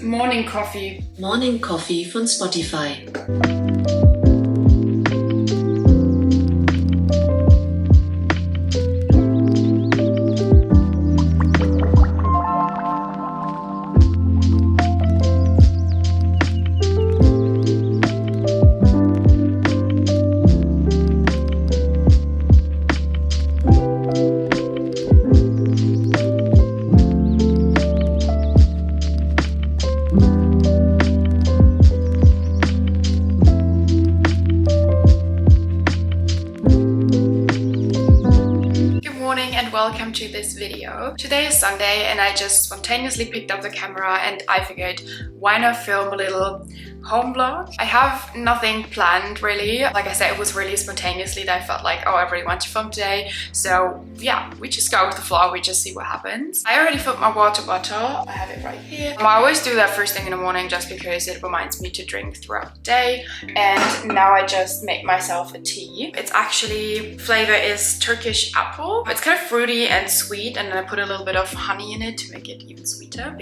Morning Coffee. Morning Coffee von Spotify. Welcome to this video. Today is Sunday and I just spontaneously picked up the camera and I figured why not film a little home vlog. I have nothing planned really. Like I said, it was really spontaneously that I felt like, oh, I really want to film today. So yeah, we just go with the flow, we just see what happens. I already filled my water bottle. I have it right here. I always do that first thing in the morning just because it reminds me to drink throughout the day. And now I just make myself a tea. It's actually, flavor is Turkish apple. It's kind of fruity and sweet, and then I put a little bit of honey in it to make it even sweeter.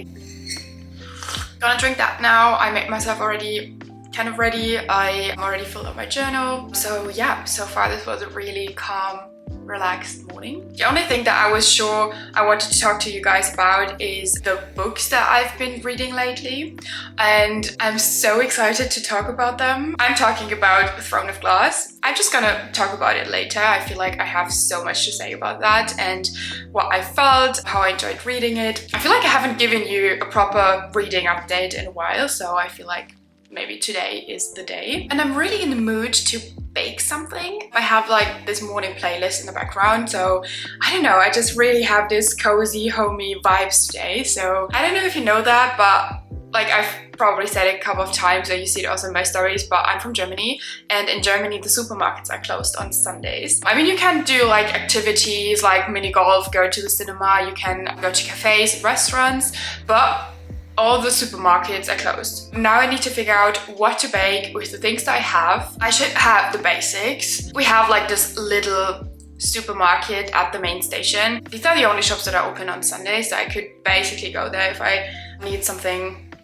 Gonna drink that now. I made myself already kind of ready. I'm already filled up my journal. So yeah, so far this was a really calm, relaxed morning. The only thing that I was sure I wanted to talk to you guys about is the books that I've been reading lately, and I'm so excited to talk about them. I'm talking about Throne of Glass. I'm just gonna talk about it later. I feel like I have so much to say about that and what I felt, how I enjoyed reading it. I feel like I haven't given you a proper reading update in a while, so I feel like maybe today is the day. And I'm really in the mood to bake something. I have like this morning playlist in the background, so I don't know, I just really have this cozy, homey vibes today. So I don't know if you know that, but like I've probably said it a couple of times, or you see it also in my stories, but I'm from Germany, and in Germany the supermarkets are closed on Sundays. I mean, you can do like activities like mini golf, go to the cinema, you can go to cafes and restaurants, but all the supermarkets are closed. Now I need to figure out what to bake with the things that I have. I should have the basics. We have like this little supermarket at the main station. These are the only shops that are open on Sundays, so I could basically go there if I need something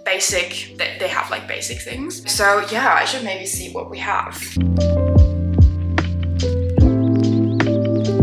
basic. They have like basic things. So yeah, I should maybe see what we have.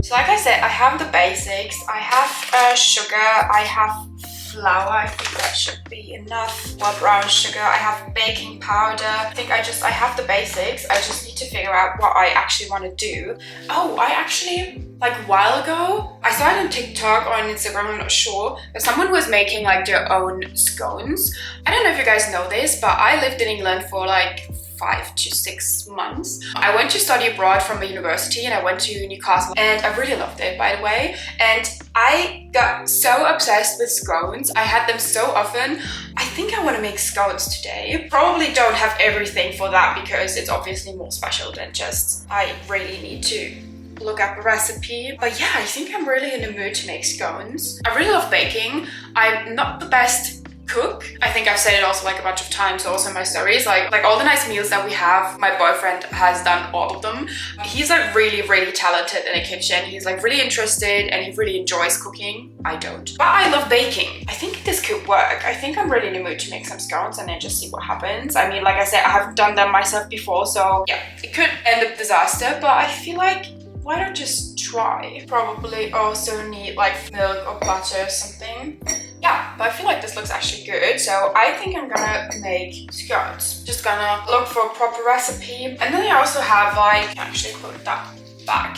So like I said, I have the basics. I have sugar, I have flour, I think that should be enough. Or brown sugar, I have baking powder. I think I have the basics. I just need to figure out what I actually want to do. Oh, I actually, like a while ago, I saw it on TikTok or on Instagram, I'm not sure, but someone was making like their own scones. I don't know if you guys know this, but I lived in England for like 5 to 6 months. I went to study abroad from a university and I went to Newcastle, and I really loved it, by the way. And I got so obsessed with scones. I had them so often. I think I want to make scones today. Probably don't have everything for that because it's obviously more special than just, I really need to look up a recipe. But yeah, I think I'm really in the mood to make scones. I really love baking. I'm not the best cook. I think I've said it also like a bunch of times also in my stories, like all the nice meals that we have, my boyfriend has done all of them. He's like really talented in the kitchen. He's like really interested and he really enjoys cooking. I don't, but I love baking. I think this could work. I think I'm really in the mood to make some scones and then just see what happens. I mean, like I said, I haven't done them myself before, so yeah, it could end up disaster, but I feel like why not just try? Probably also need like milk or butter or something. Yeah, but I feel like this looks actually good, so I think I'm gonna make scones. Just gonna look for a proper recipe. And then I also have like, actually put that back.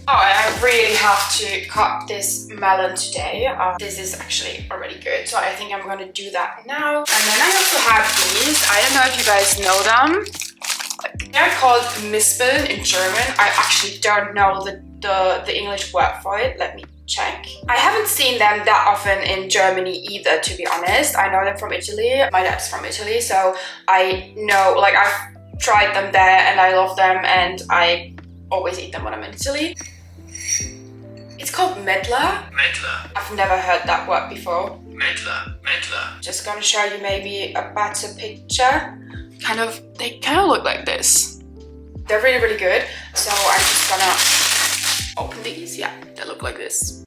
Oh, and I really have to cut this melon today. This is actually already good, so I think I'm gonna do that now. And then I also have these. I don't know if you guys know them. They're called Mispeln in German. I actually don't know the English word for it. Let me check. I haven't seen them that often in Germany either, to be honest. I know them from Italy. My dad's from Italy, so I know, like I've tried them there and I love them and I always eat them when I'm in Italy. It's called medlar. Medlar. I've never heard that word before. Medlar. Just gonna show you maybe a better picture. They kind of look like this. They're really good. So I'm just gonna open these. Yeah, they look like this.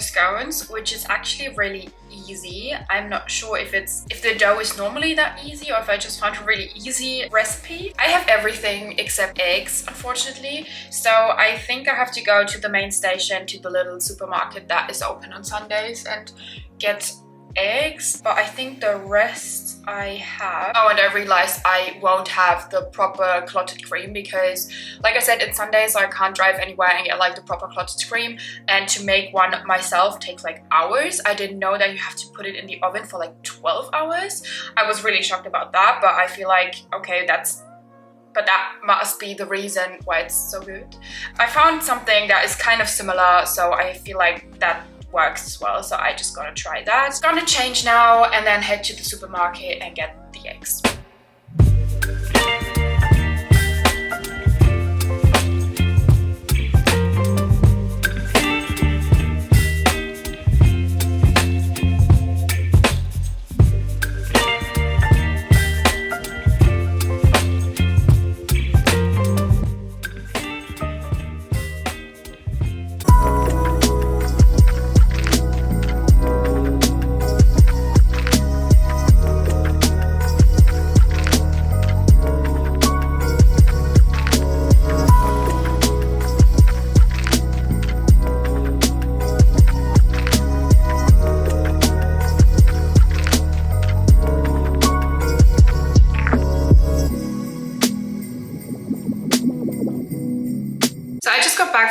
scones, which is actually really easy. I'm not sure if the dough is normally that easy or if I just found a really easy recipe. I have everything except eggs, unfortunately. So I think I have to go to the main station, to the little supermarket that is open on Sundays, and get eggs. But I think the rest I have. Oh, and I realized I won't have the proper clotted cream because, like I said, it's Sunday, so I can't drive anywhere and get like the proper clotted cream. And to make one myself takes like hours. I didn't know that you have to put it in the oven for like 12 hours. I was really shocked about that, but I feel like, okay, that must be the reason why it's so good. I found something that is kind of similar, so I feel like that works as well, so I just gotta try that. Gonna change now and then head to the supermarket and get the eggs.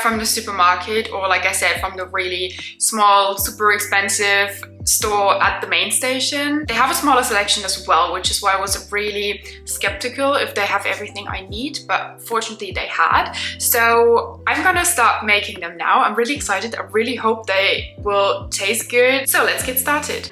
From the supermarket, or like I said, from the really small, super expensive store at the main station. They have a smaller selection as well, which is why I was really skeptical if they have everything I need, but fortunately they had. So I'm gonna start making them now. I'm really excited. I really hope they will taste good. So let's get started.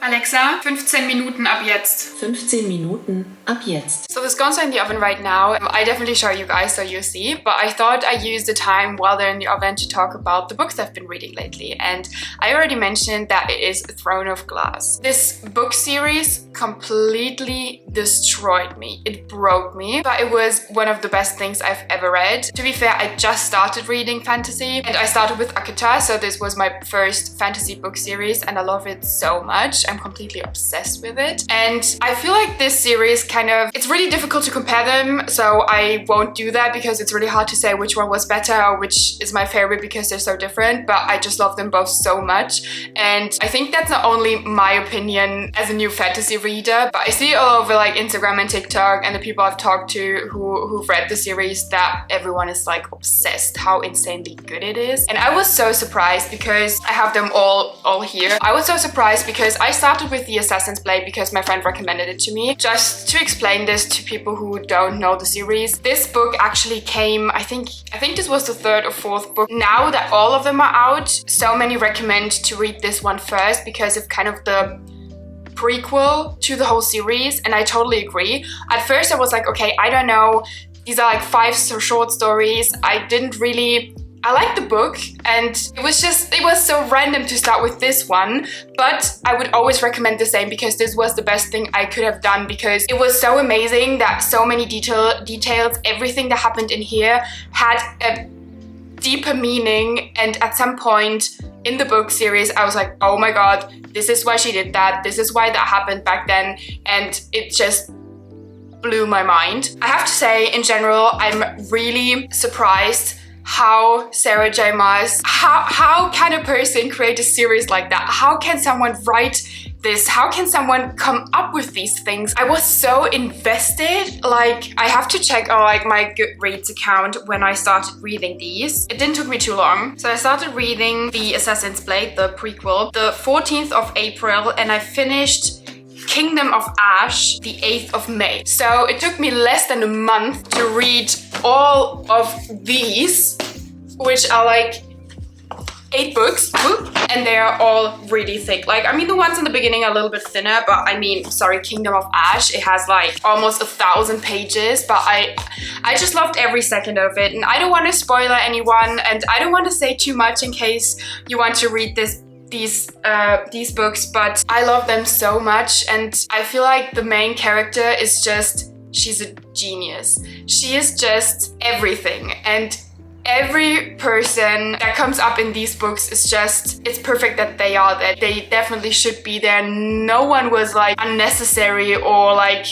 Alexa, 15 Minuten ab jetzt. 15 Minuten ab jetzt. So the scones are in the oven right now. I definitely show you guys so you see, but I thought I use the time while they're in the oven to talk about the books I've been reading lately. And I already mentioned that it is Throne of Glass. This book series completely destroyed me. It broke me, but it was one of the best things I've ever read. To be fair, I just started reading fantasy and I started with Akata, so this was my first fantasy book series and I love it so much. I'm completely obsessed with it. And I feel like this series it's really difficult to compare them, so I won't do that because it's really hard to say which one was better or which is my favorite because they're so different, but I just love them both so much. And I think that's not only my opinion as a new fantasy reader, but I see it all over like Instagram and TikTok and the people I've talked to who've read the series that everyone is like obsessed how insanely good it is. And I was so surprised because I have them all here. I was so surprised because I started with the Assassin's Blade because my friend recommended it to me. Just to explain this to people who don't know the series, this book actually came, I think this was the third or fourth book. Now that all of them are out, so many recommend to read this one first because it's kind of the prequel to the whole series, and I totally agree. At first I was like, okay, I don't know, these are like 5 short stories. I liked the book and it was so random to start with this one, but I would always recommend the same because this was the best thing I could have done because it was so amazing that so many details, everything that happened in here had a deeper meaning, and at some point in the book series I was like, oh my god, this is why she did that, this is why that happened back then, and it just blew my mind. I have to say, in general, I'm really surprised how Sarah J. Maas, how can a person create a series like that? How can someone write this? How can someone come up with these things? I was so invested. Like, I have to check on like my Goodreads account when I started reading these. It didn't take me too long. So I started reading The Assassin's Blade, the prequel, the 14th of April, and I finished Kingdom of Ash the 8th of May. So it took me less than a month to read all of these, which are like 8 books, and they are all really thick. Like, I mean, the ones in the beginning are a little bit thinner, but I mean, sorry, Kingdom of Ash, it has like almost 1,000 pages, but I just loved every second of it. And I don't want to spoil anyone, and I don't want to say too much in case you want to read these books, but I love them so much. And I feel like the main character is just, she's a genius. She is just everything, and every person that comes up in these books is just, it's perfect that they are there. They definitely should be there. No one was like unnecessary or like,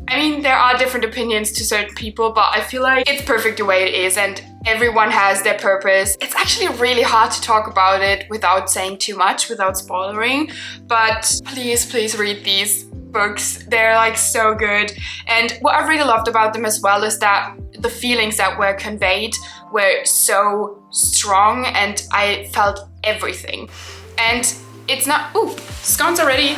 I mean, there are different opinions to certain people, but I feel like it's perfect the way it is, and everyone has their purpose. It's actually really hard to talk about it without saying too much, without spoiling, but please read these books. They're like so good. And what I really loved about them as well is that the feelings that were conveyed were so strong, and I felt everything. And it's not, ooh, scones are ready.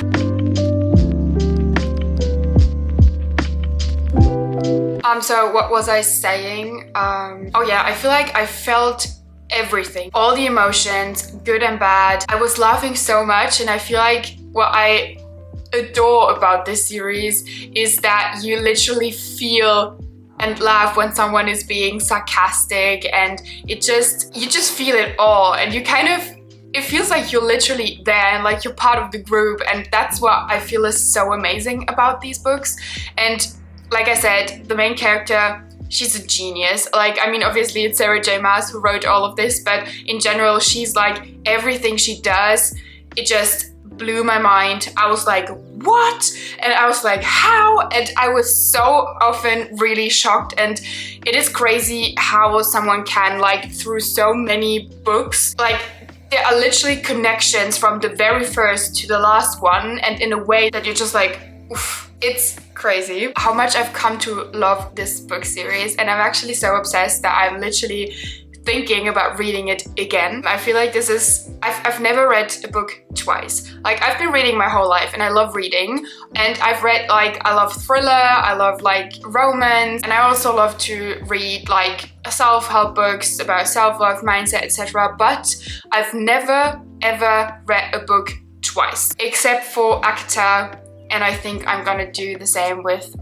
So what was I saying? Oh yeah, I feel like I felt everything, all the emotions, good and bad. I was laughing so much, and I feel like what I adore about this series is that you literally feel and laugh when someone is being sarcastic, and you just feel it all, and you kind of, it feels like you're literally there and like you're part of the group, and that's what I feel is so amazing about these books. And like I said, the main character, she's a genius. Like, I mean, obviously it's Sarah J. Maas who wrote all of this, but in general, she's like, everything she does, it just blew my mind. I was like, what? And I was like, how? And I was so often really shocked. And it is crazy how someone can, like, through so many books, like, there are literally connections from the very first to the last one, and in a way that you're just like, oof. It's crazy how much I've come to love this book series, and I'm actually so obsessed that I'm literally thinking about reading it again. I feel like this is, I've never read a book twice. Like, I've been reading my whole life and I love reading, and I've read, like, I love thriller, I love like romance, and I also love to read like self-help books about self-love, mindset, etc. But I've never ever read a book twice, except for ACTA, and I think I'm gonna do the same with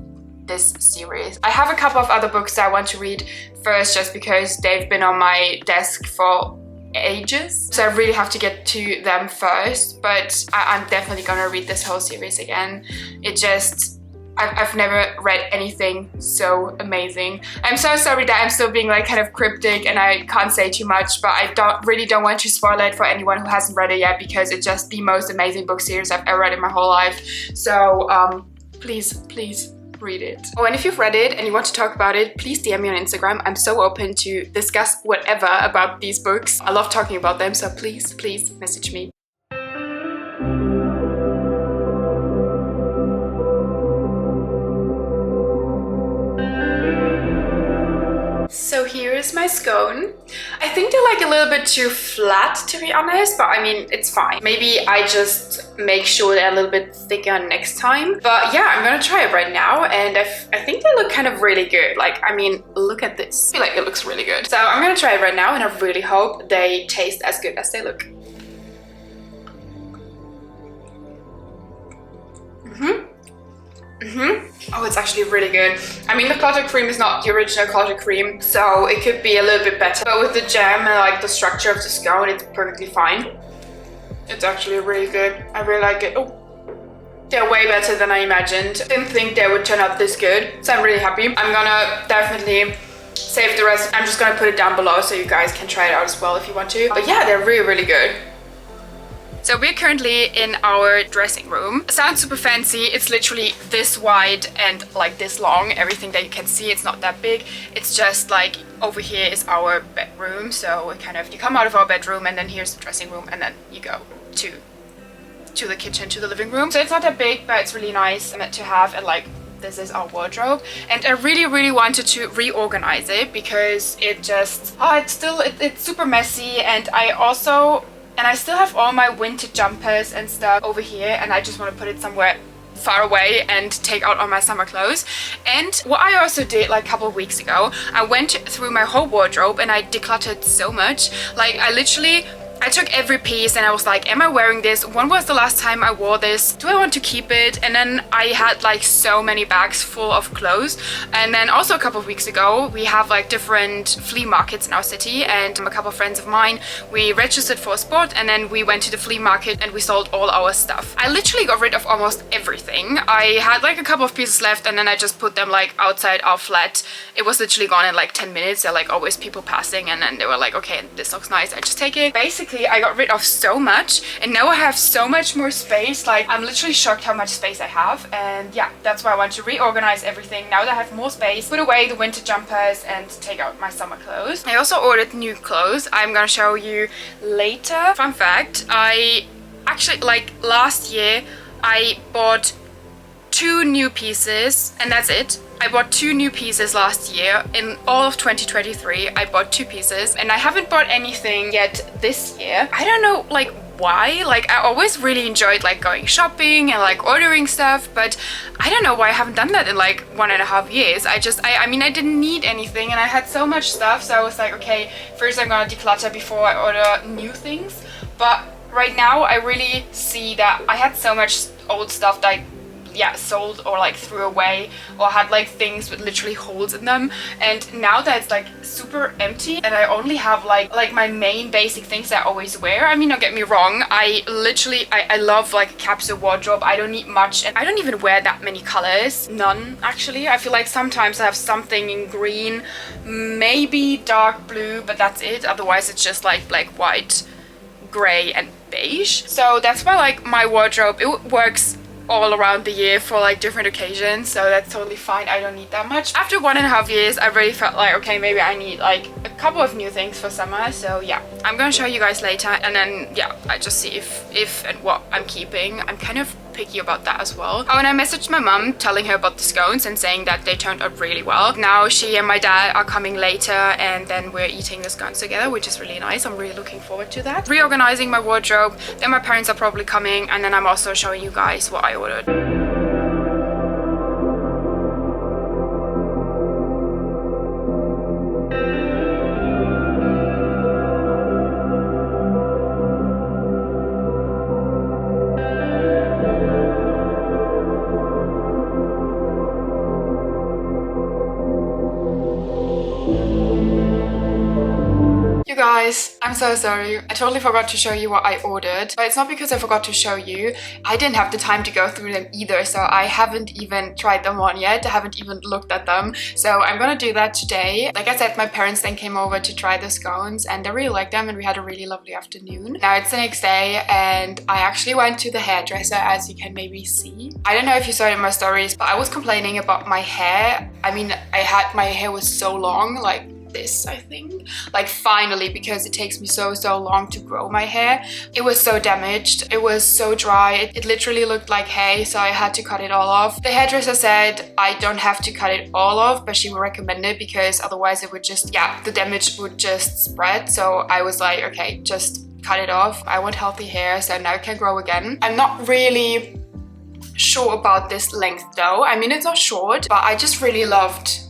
this series. I have a couple of other books that I want to read first, just because they've been on my desk for ages, so I really have to get to them first, but I'm definitely gonna read this whole series again. It just, I've never read anything so amazing. I'm so sorry that I'm still being like kind of cryptic and I can't say too much, but I really don't want to spoil it for anyone who hasn't read it yet, because it's just the most amazing book series I've ever read in my whole life. So please read it. Oh, and if you've read it and you want to talk about it, please DM me on Instagram. I'm so open to discuss whatever about these books. I love talking about them, so please message me. So here is my scone. I think they're like a little bit too flat, to be honest, but I mean, it's fine. Maybe I just make sure they're a little bit thicker next time. But yeah, I'm gonna try it right now, and I think they look kind of really good. Like, I mean, look at this. I feel like it looks really good. So I'm gonna try it right now, and I really hope they taste as good as they look. Oh, it's actually really good. I mean, the clotted cream is not the original clotted cream, so it could be a little bit better. But with the jam and like the structure of the scone, it's perfectly fine. It's actually really good. I really like it. Oh, they're way better than I imagined. Didn't think they would turn out this good, so I'm really happy. I'm gonna definitely save the rest. I'm just gonna put it down below so you guys can try it out as well if you want to. But yeah, they're really good. So we're currently in our dressing room. It sounds super fancy. It's literally this wide and like this long. Everything that you can see, it's not that big. It's just like over here is our bedroom. So it kind of, you come out of our bedroom and then here's the dressing room and then you go to the kitchen, to the living room. So it's not that big, but it's really nice to have. And like, this is our wardrobe, and I really wanted to reorganize it because it just it's super messy, and I still have all my winter jumpers and stuff over here, and I just want to put it somewhere far away and take out all my summer clothes. And what I also did like a couple of weeks ago, I went through my whole wardrobe and I decluttered so much. Like I took every piece and I was like, am I wearing this? When was the last time I wore this? Do I want to keep it? And then I had like so many bags full of clothes. And then also a couple of weeks ago, we have like different flea markets in our city, and a couple of friends of mine, we registered for a sport and then we went to the flea market and we sold all our stuff. I literally got rid of almost everything. I had like a couple of pieces left and then I just put them like outside our flat. It was literally gone in like 10 minutes. There are like always people passing, and then they were like, okay, this looks nice, I just take it. Basically, I got rid of so much and now I have so much more space. Like, I'm literally shocked how much space I have, and yeah, that's why I want to reorganize everything now that I have more space. Put away the winter jumpers and take out my summer clothes. I also ordered new clothes. I'm gonna show you later. Fun fact, I actually, like last year, I bought 2 new pieces and that's it. I bought 2 new pieces last year. In all of 2023, I bought 2 pieces, and I haven't bought anything yet this year. I don't know like why. Like, I always really enjoyed like going shopping and like ordering stuff, but I don't know why I haven't done that in like 1.5 years. I mean, I didn't need anything and I had so much stuff, so I was like, okay, first I'm gonna declutter before I order new things. But right now I really see that I had so much old stuff that sold or like threw away, or had like things with literally holes in them, and now that it's like super empty and I only have like my main basic things that I always wear. I mean, don't get me wrong, I love like a capsule wardrobe. I don't need much, and I don't even wear that many colors. None, actually. I feel like sometimes I have something in green, maybe dark blue, but that's it. Otherwise it's just like white, gray and beige. So that's why like my wardrobe, it works all around the year for like different occasions, so that's totally fine. I don't need that much. After 1.5 years, I really felt like, okay, maybe I need like a couple of new things for summer. So yeah, I'm gonna show you guys later, and then yeah, I just see if and what I'm keeping. I'm kind of picky about that as well. Oh, and I messaged my mom telling her about the scones and saying that they turned out really well. Now she and my dad are coming later, and then we're eating the scones together, which is really nice. I'm really looking forward to that. Reorganizing my wardrobe, then my parents are probably coming, and then I'm also showing you guys what I ordered. You guys, I'm so sorry. I totally forgot to show you what I ordered, but it's not because I forgot to show you. I didn't have the time to go through them either, so I haven't even tried them on yet. I haven't even looked at them, so I'm gonna do that today. Like I said, my parents then came over to try the scones and they really liked them, and we had a really lovely afternoon. Now it's the next day and I actually went to the hairdresser, as you can maybe see. I don't know if you saw it in my stories, but I was complaining about my hair. I mean, my hair was so long, like this, I think, like finally, because it takes me so long to grow my hair. It was so damaged, it was so dry, it literally looked like hay, so I had to cut it all off. The hairdresser said I don't have to cut it all off, but she would recommend it because otherwise it would just, yeah, the damage would just spread. So I was like, okay, just cut it off. I want healthy hair, so now it can grow again. I'm not really sure about this length though. I mean, it's not short, but I just really loved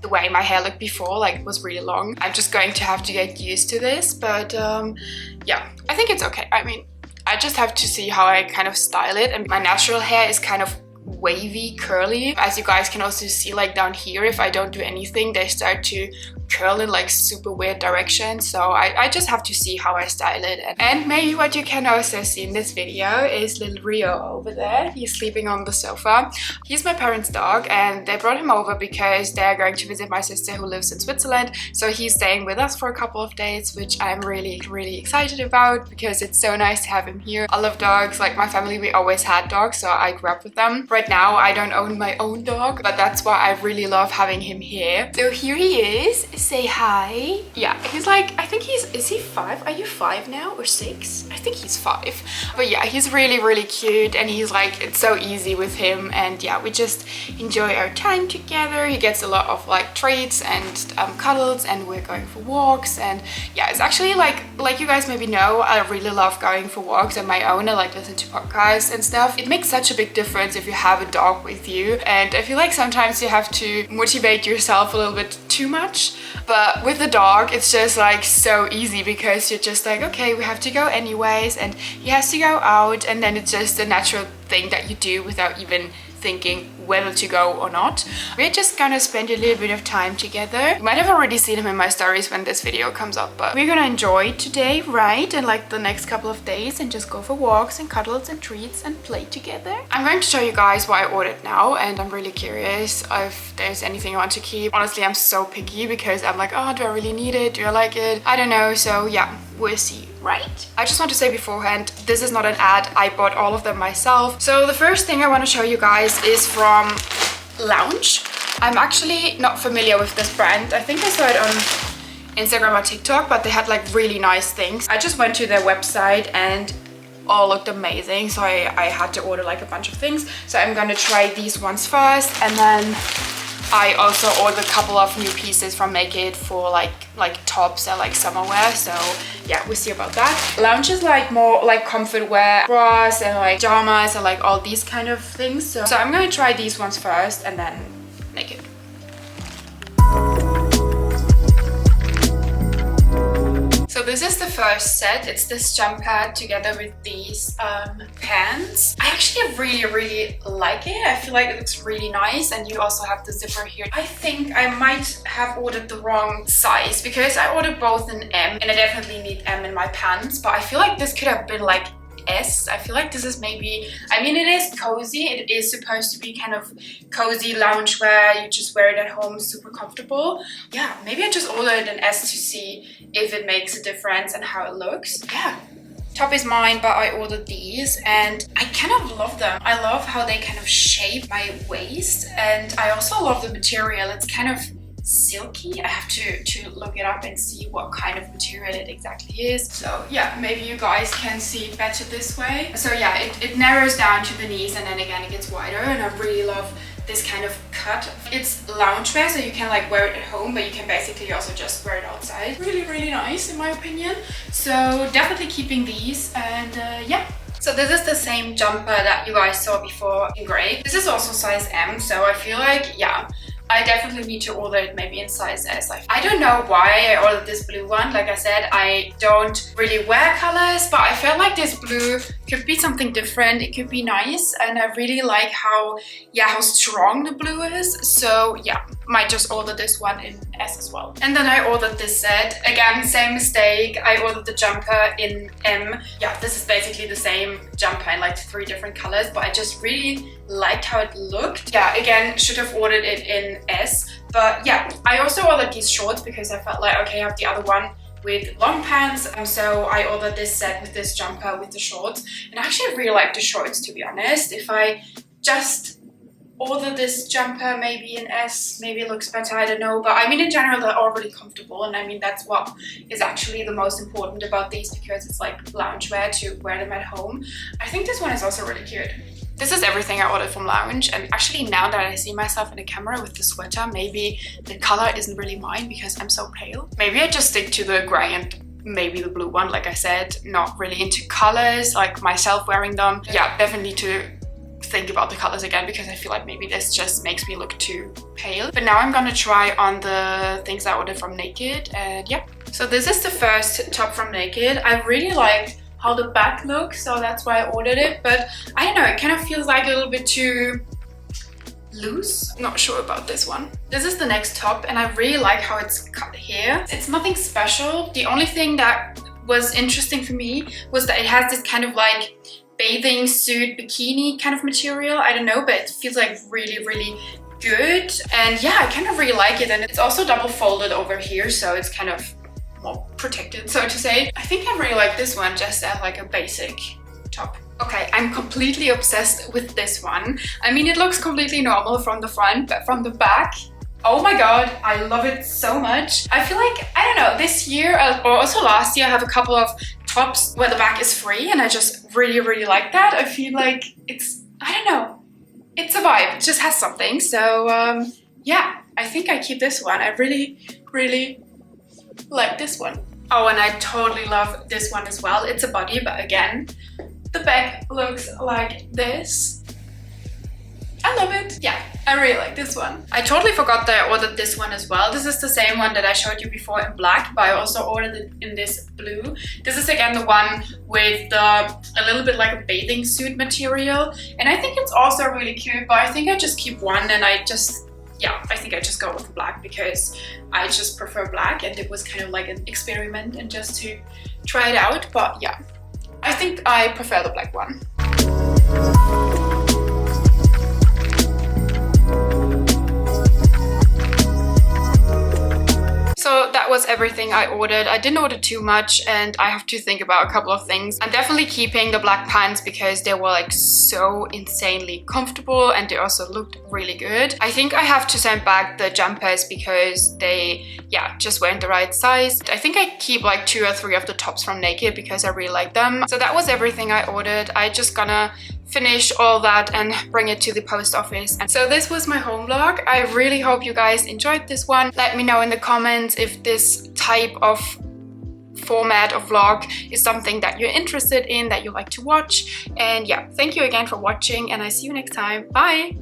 the way my hair looked before, like it was really long. I'm just going to have to get used to this, but yeah, I think it's okay. I mean, I just have to see how I kind of style it, and my natural hair is kind of wavy, curly. As you guys can also see, like down here, if I don't do anything, they start to curl in like super weird directions. So I just have to see how I style it. And maybe what you can also see in this video is little Rio over there. He's sleeping on the sofa. He's my parents' dog, and they brought him over because they're going to visit my sister who lives in Switzerland. So he's staying with us for a couple of days, which I'm really excited about because it's so nice to have him here. I love dogs. Like my family, we always had dogs, so I grew up with them. Right now I don't own my own dog, but that's why I really love having him here. So here he is. say hi. Yeah, he's like, I think is he 5? Are you 5 now or 6? I think he's 5. But yeah, he's really, really cute, and he's like, it's so easy with him, and yeah, we just enjoy our time together. He gets a lot of like treats and cuddles, and we're going for walks, and yeah, it's actually like you guys maybe know, I really love going for walks on my own. I like listen to podcasts and stuff. It makes such a big difference if you have a dog with you, and I feel like sometimes you have to motivate yourself a little bit too much, but with the dog it's just like so easy, because you're just like, okay, we have to go anyways, and he has to go out, and then it's just a natural thing that you do without even thinking whether to go or not. We're just gonna spend a little bit of time together. You might have already seen him in my stories when this video comes up, but we're gonna enjoy today, right? And like the next couple of days, and just go for walks and cuddles and treats and play together. I'm going to show you guys what I ordered now, and I'm really curious if there's anything I want to keep. Honestly, I'm so picky because I'm like, oh, do I really need it? Do I like it? I don't know. So yeah, we'll see. Right? I just want to say beforehand, this is not an ad. I bought all of them myself. So the first thing I want to show you guys is from Lounge. I'm actually not familiar with this brand. I think I saw it on Instagram or TikTok, but they had like really nice things. I just went to their website and all looked amazing, so I had to order like a bunch of things. So I'm gonna try these ones first, and then I also ordered a couple of new pieces from Naked for like tops and like summer wear. So yeah, we'll see about that. Lounge is like more like comfort wear, bras and like pajamas and like all these kind of things. So I'm gonna try these ones first, and then Naked. So this is the first set. It's this jumper together with these pants. I actually really like it. I feel like it looks really nice, and you also have the zipper here. I think I might have ordered the wrong size, because I ordered both in M, and I definitely need M in my pants, but I feel like this could have been like S. I feel like this is maybe, I mean, it is cozy. It is supposed to be kind of cozy loungewear. You just wear it at home, super comfortable. Yeah, maybe I just ordered an S to see if it makes a difference and how it looks. Yeah. Top is mine, but I ordered these and I kind of love them. I love how they kind of shape my waist, and I also love the material. It's kind of silky. I have to look it up and see what kind of material it exactly is. So yeah, maybe you guys can see it better this way. So yeah, it narrows down to the knees, and then again it gets wider, and I really love this kind of cut. It's loungewear, so you can like wear it at home, but you can basically also just wear it outside. Really nice in my opinion. So definitely keeping these, and yeah. So this is the same jumper that you guys saw before in gray. This is also size M, so I feel like, yeah, I definitely need to order it maybe in size S. I don't know why I ordered this blue one. Like I said, I don't really wear colors, but I felt like this blue could be something different. It could be nice, and I really like how strong the blue is. So yeah, might just order this one in S as well. And then I ordered this set. Again, same mistake. I ordered the jumper in M. Yeah, this is basically the same jumper in like 3 different colors, but I just really liked how it looked. Yeah, again, should have ordered it in S. But yeah, I also ordered these shorts because I felt like, okay, I have the other one with long pants, so I ordered this set with this jumper with the shorts, and I actually really like the shorts, to be honest. If I just order this jumper maybe in S, maybe it looks better, I don't know, but I mean in general they're all really comfortable, and I mean that's what is actually the most important about these, because it's like loungewear to wear them at home. I think this one is also really cute. This is everything I ordered from Lounge, and actually now that I see myself in the camera with the sweater, maybe the color isn't really mine because I'm so pale. Maybe I just stick to the grey and maybe the blue one. Like I said, not really into colors, like myself wearing them. Yeah, definitely need to think about the colors again, because I feel like maybe this just makes me look too pale. But now I'm gonna try on the things I ordered from Naked, and yeah. So this is the first top from Naked. I really liked how the back looks, so that's why I ordered it, but I don't know, it kind of feels like a little bit too loose. Not sure about this one. This is the next top, and I really like how it's cut here. It's nothing special. The only thing that was interesting for me was that it has this kind of like bathing suit bikini kind of material. I don't know, but it feels like really good, and yeah, I kind of really like it. And it's also double folded over here, so it's kind of more protected, so to say. I think I really like this one just as like a basic top. Okay, I'm completely obsessed with this one. I mean, it looks completely normal from the front, but from the back, Oh my god, I love it so much. I feel like, I don't know, this year or also last year I have a couple of tops where the back is free and I just really like that. I feel like it's, I don't know, it's a vibe. It just has something. So yeah, I think I keep this one. I really like this one. Oh, and I totally love this one as well. It's a body, but again, the back looks like this. I love it. Yeah, I really like this one. I totally forgot that I ordered this one as well. This is the same one that I showed you before in black, but I also ordered it in this blue. This is again the one with a little bit like a bathing suit material. And I think it's also really cute, but I think I just keep one and I think I just go with black because I just prefer black and it was kind of like an experiment and just to try it out. But yeah, I think I prefer the black one. So that was everything I ordered. I didn't order too much and I have to think about a couple of things. I'm definitely keeping the black pants because they were like so insanely comfortable and they also looked really good. I think I have to send back the jumpers because they, just weren't the right size. I think I keep like 2 or 3 of the tops from Naked because I really like them. So that was everything I ordered. I just gonna finish all that and bring it to the post office. And so this was my home vlog. I really hope you guys enjoyed this one. Let me know in the comments if this type of format of vlog is something that you're interested in, that you like to watch. And yeah, thank you again for watching and I see you next time. Bye!